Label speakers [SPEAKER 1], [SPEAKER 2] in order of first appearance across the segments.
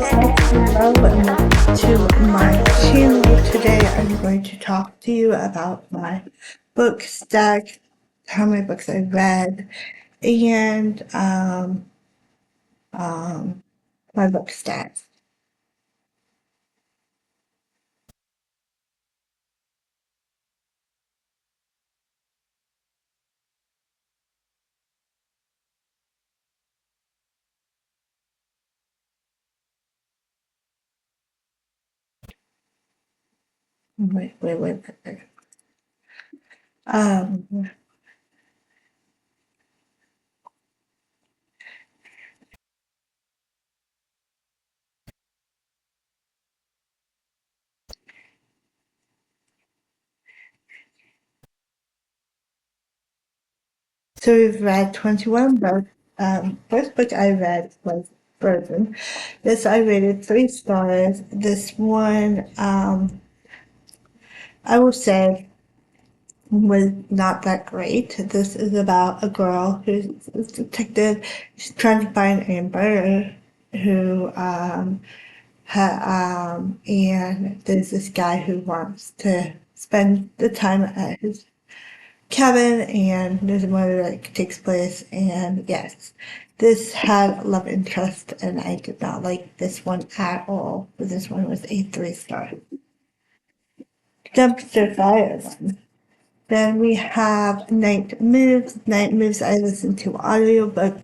[SPEAKER 1] Hello and welcome to my channel. Today I'm going to talk to you about my book stack, how many books I read, and my book stats. Wait. Um, so we've read 21 books. First book I read was Frozen. This I rated 3 stars. This one, I will say, was not that great. This is about a girl who's a detective. She's trying to find Amber, who and there's this guy who wants to spend the time at his cabin, and there's a murder that takes place. And yes, this had love interest, and I did not like this one at all. But this one was a 3 star. Dumpster fire one. Then we have Night Moves. Night Moves I listened to audiobook.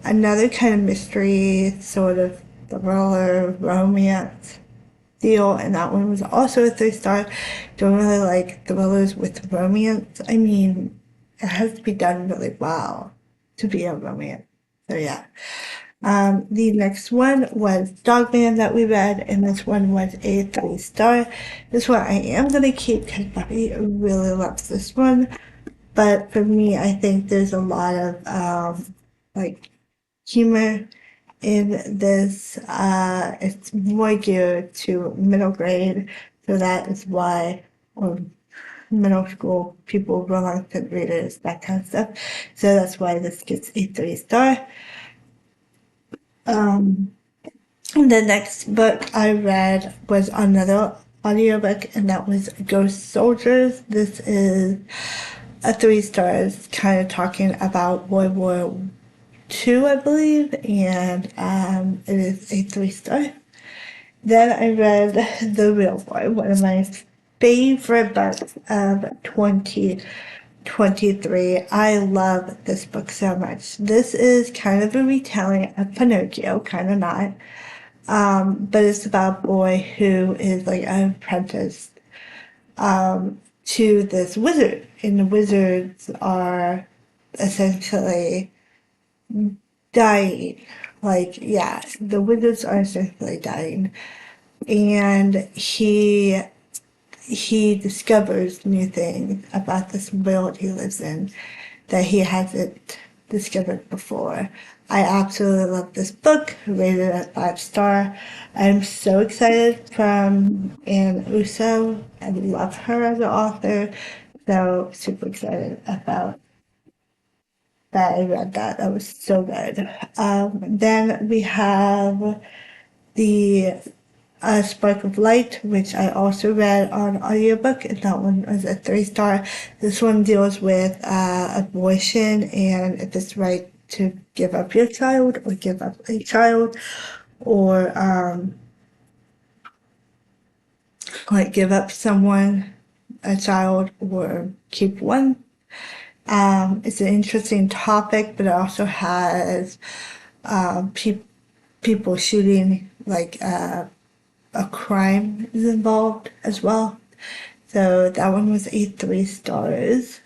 [SPEAKER 1] Another kind of mystery, sort of thriller, romance deal, and that one was also a 3 star. Don't really like thrillers with romance. I mean, it has to be done really well to be a romance. So yeah. The next one was Dogman that we read, and this one was a 3 star. This one I am gonna keep because Bobby really loves this one. But for me, I think there's a lot of like humor in this. It's more geared to middle grade, so that is why, or middle school people, reluctant readers, that kind of stuff. So that's why this gets a 3 star. The next book I read was another audiobook, and that was Ghost Soldiers. This is a 3 stars, kind of talking about World War II, I believe, and it is a 3 star. Then I read The Real Boy, one of my favorite books of 2023. I love this book so much. This is kind of a retelling of Pinocchio, kind of not. But it's about a boy who is like an apprentice to this wizard, and the wizards are essentially dying. Like, yeah, the wizards are essentially dying, and he discovers new things about this world he lives in that he hasn't discovered before. I absolutely love this book, rated at 5 star. I'm so excited from Anne Uso. I love her as an author. So super excited about that. I read that. That was so good. Then we have the Spark of Light, which I also read on audiobook, and that one was a 3 star. This one deals with abortion and if it's right to give up your child or give up a child, or like give up someone, a child, or keep one. It's an interesting topic, but it also has people shooting, like a crime is involved as well. So that one was a 3 stars.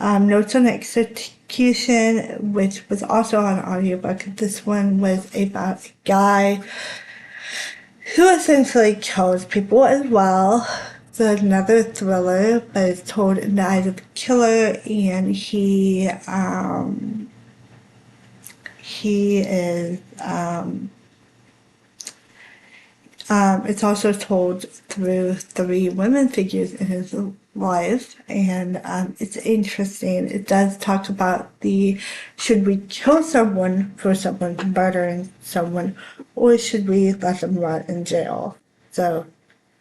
[SPEAKER 1] Notes on Execution, which was also on audiobook. This one was about a guy who essentially kills people as well. It's another thriller, but it's told in the eyes of the killer, and he is it's also told through 3 women figures in his life, and it's interesting. It does talk about the should we kill someone for someone murdering someone, or should we let them rot in jail? So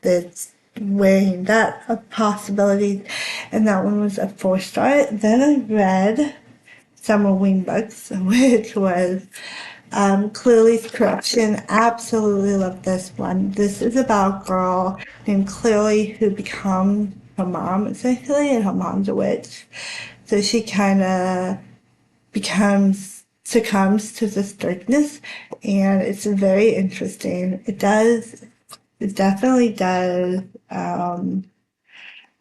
[SPEAKER 1] it's weighing that a possibility, and that one was a 4 star. Then I read Summer Wing Books, which was Clearly's Corruption. Absolutely love this one. This is about a girl named Clearly who becomes her mom essentially, and her mom's a witch. So she kind of succumbs to this darkness, and it's very interesting. It definitely does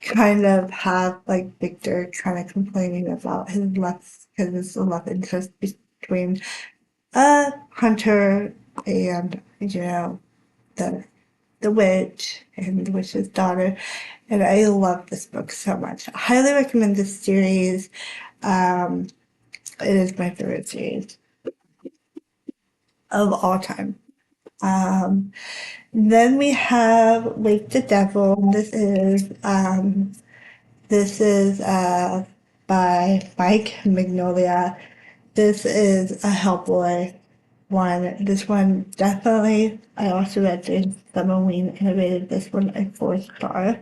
[SPEAKER 1] kind of have like Victor kind of complaining about his love because it's a love interest between Hunter and the witch and the witch's daughter, and I love this book so much. I highly recommend this series. Um, it is my favorite series of all time. Then we have Wake the Devil. This is by Mike Magnolia. This is a Hellboy one. This one definitely, I also read James Summerween and I rated this one a 4 star.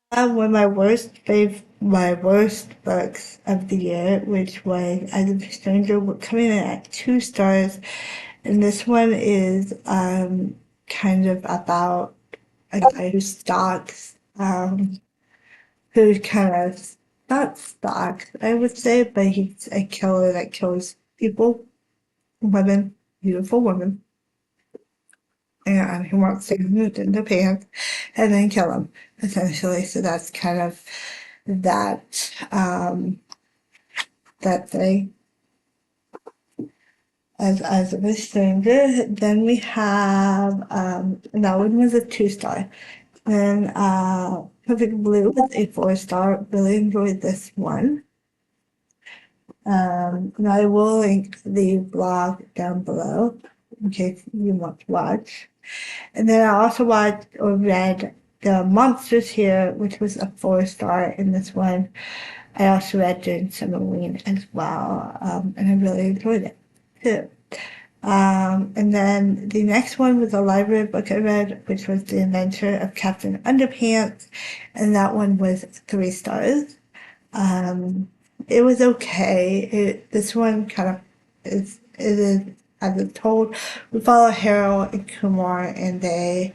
[SPEAKER 1] One of my worst books of the year, which was As a Stranger, coming in at 2 stars, and this one is kind of about a guy who stalks, who kind of not stalks, I would say, but he's a killer that kills people, women, beautiful women, and he wants to move in the pants and then kill them, essentially. So that's kind of that that thing as a stranger. Then we have that one was a 2 star. Then Perfect Blue was a 4 star. Really enjoyed this one. And I will link the blog down below in case you want to watch. And then I also watched or read The Monsters Here, which was a 4 star in this one. I also read During Summerween as well, and I really enjoyed it too. And then the next one was a library book I read, which was The Adventure of Captain Underpants, and that one was 3 stars. It was okay. This one kind of it is as it's told. We follow Harold and Kumar, and they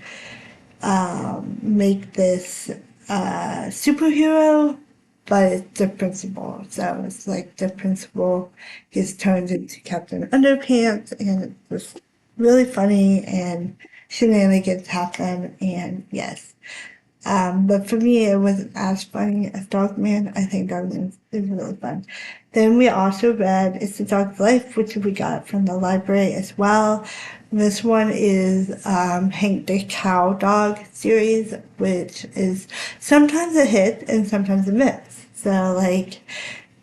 [SPEAKER 1] make this superhero, but it's the principal. So it's like the principal gets turned into Captain Underpants, and it's just really funny, and shenanigans happen, and yes. But for me, it wasn't as funny as Dogman. I think Dogman is really fun. Then we also read It's a Dog's Life, which we got from the library as well. This one is Hank the Cow Dog series, which is sometimes a hit and sometimes a miss. So, like,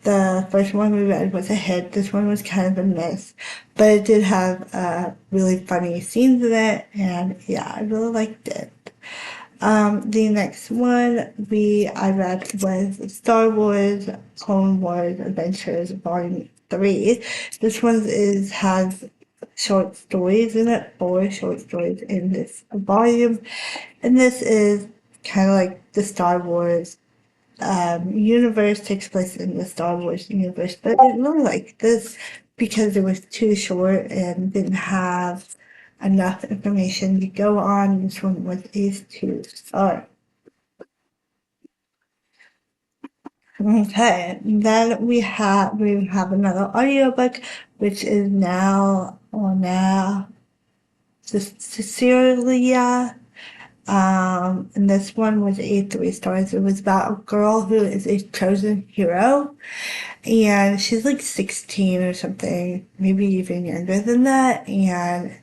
[SPEAKER 1] the first one we read was a hit. This one was kind of a miss, but it did have really funny scenes in it, and yeah, I really liked it. The next one I read was Star Wars Clone Wars Adventures Volume 3. This one has short stories in it, 4 short stories in this volume. And this is kind of like the Star Wars universe, takes place in the Star Wars universe. But I really like this because it was too short and didn't have enough information to go on. This one was a 2 star. Okay, then we have another audiobook, which is now Cecilia. And this one was a 3 stars. It was about a girl who is a chosen hero, and she's like 16 or something, maybe even younger than that. And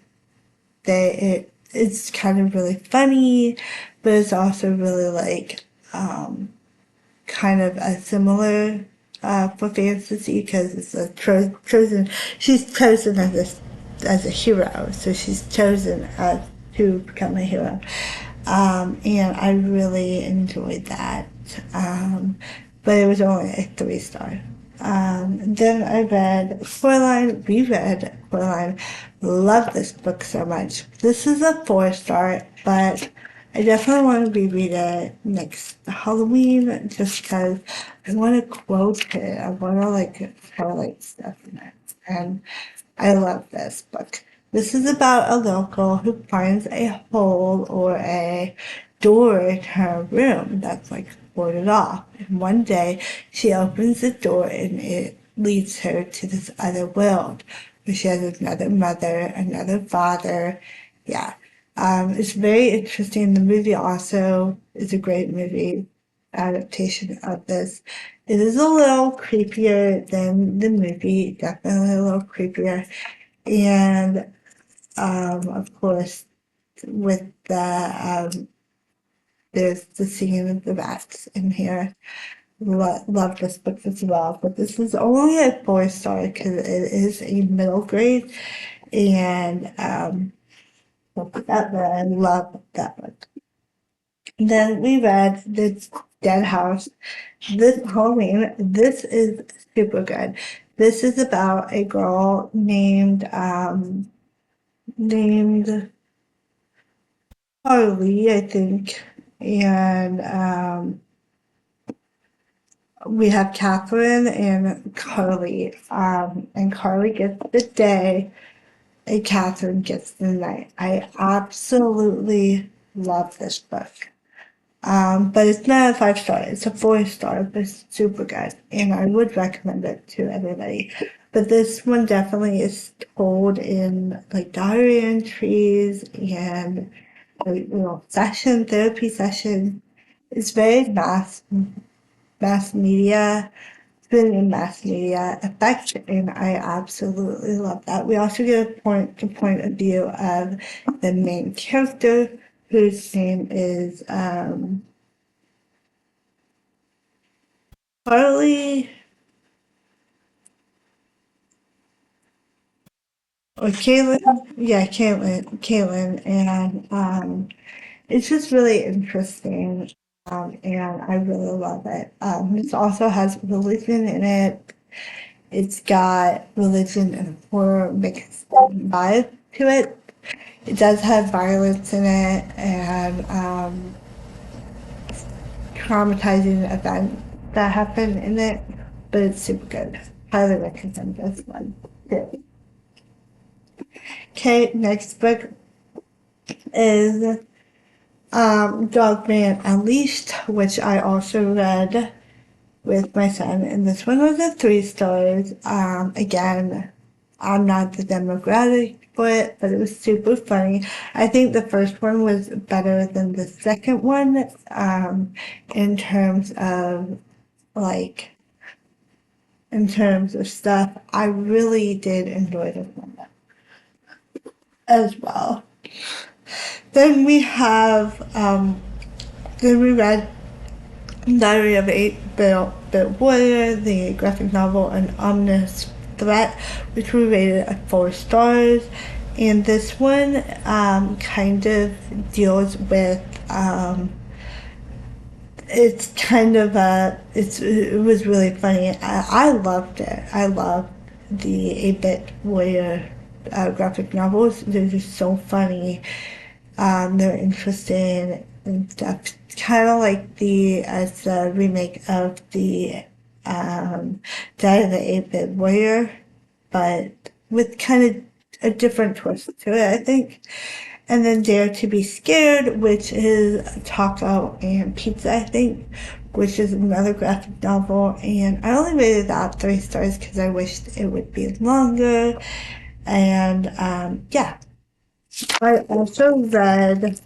[SPEAKER 1] it's kind of really funny, but it's also really like kind of a similar for fantasy because it's a chosen. She's chosen as a hero, so she's chosen as to become a hero. And I really enjoyed that. But it was only a 3 star. Then I read Coraline, reread Coraline. Love this book so much. This is a 4 star, but I definitely want to reread it next Halloween just because I want to quote it. I want to like highlight stuff in it. And I love this book. This is about a little girl who finds a hole or a door in her room that's like boarded off. And one day she opens the door and it leads her to this other world where she has another mother, another father. Yeah. It's very interesting. The movie also is a great movie adaptation of this. It is a little creepier than the movie, definitely a little creepier. And of course, with there's the scene of the rats in here. Love this book as well, but this is only a 4 star because it is a middle grade, and I love that book. Then we read The Dead House. This Halloween, this is super good. This is about a girl named Carly, I think, and we have Catherine and Carly. And Carly gets the day, and Catherine gets the night. I absolutely love this book. But it's not a 5 star, it's a 4 star, but it's super good. And I would recommend it to everybody. But this one definitely is told in like diary entries and therapy session. It's very mass media, it's been in mass media effect, and I absolutely love that. We also get the point of view of the main character, whose name is Carly or Caitlin. Yeah, Caitlin, and it's just really interesting. And I really love it. This also has religion in it. It's got religion and horror mixed vibe to it. It does have violence in it and traumatizing events that happen in it, but it's super good. Highly recommend this one. Okay, next book is Dogman Unleashed, which I also read with my son, and this one was a 3 stars. Again, I'm not the demographic for it, but it was super funny. I think the first one was better than the second one, in terms of like in terms of stuff. I really did enjoy this one as well. Then we have then we read Diary of 8-Bit Warrior, the graphic novel, An Ominous Threat, which we rated at 4 stars. And this one kind of deals with it's kind of it was really funny. I loved it. I loved the 8-Bit Warrior graphic novels. They're just so funny. They're interesting and stuff. Kind of like as the remake of the Day of the 8-Bit Warrior, but with kind of a different twist to it, I think. And then Dare to Be Scared, which is Taco and Pizza, I think, which is another graphic novel. And I only rated that 3 stars because I wished it would be longer. And yeah. I also read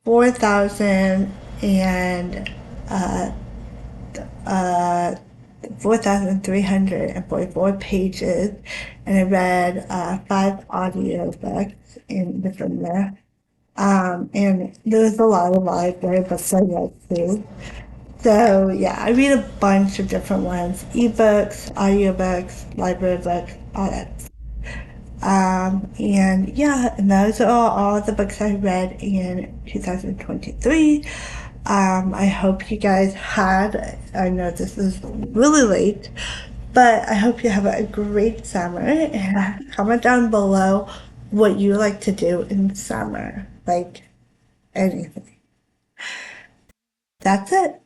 [SPEAKER 1] 4,000 and uh, uh, 4,344 pages, and I read 5 audiobooks within there. And there was a lot of library books I read too. So yeah, I read a bunch of different ones: ebooks, audiobooks, library books, all that. And yeah, and those are all the books I read in 2023. I hope you guys had, I know this is really late, but I hope you have a great summer, and comment down below what you like to do in summer, like anything. That's it.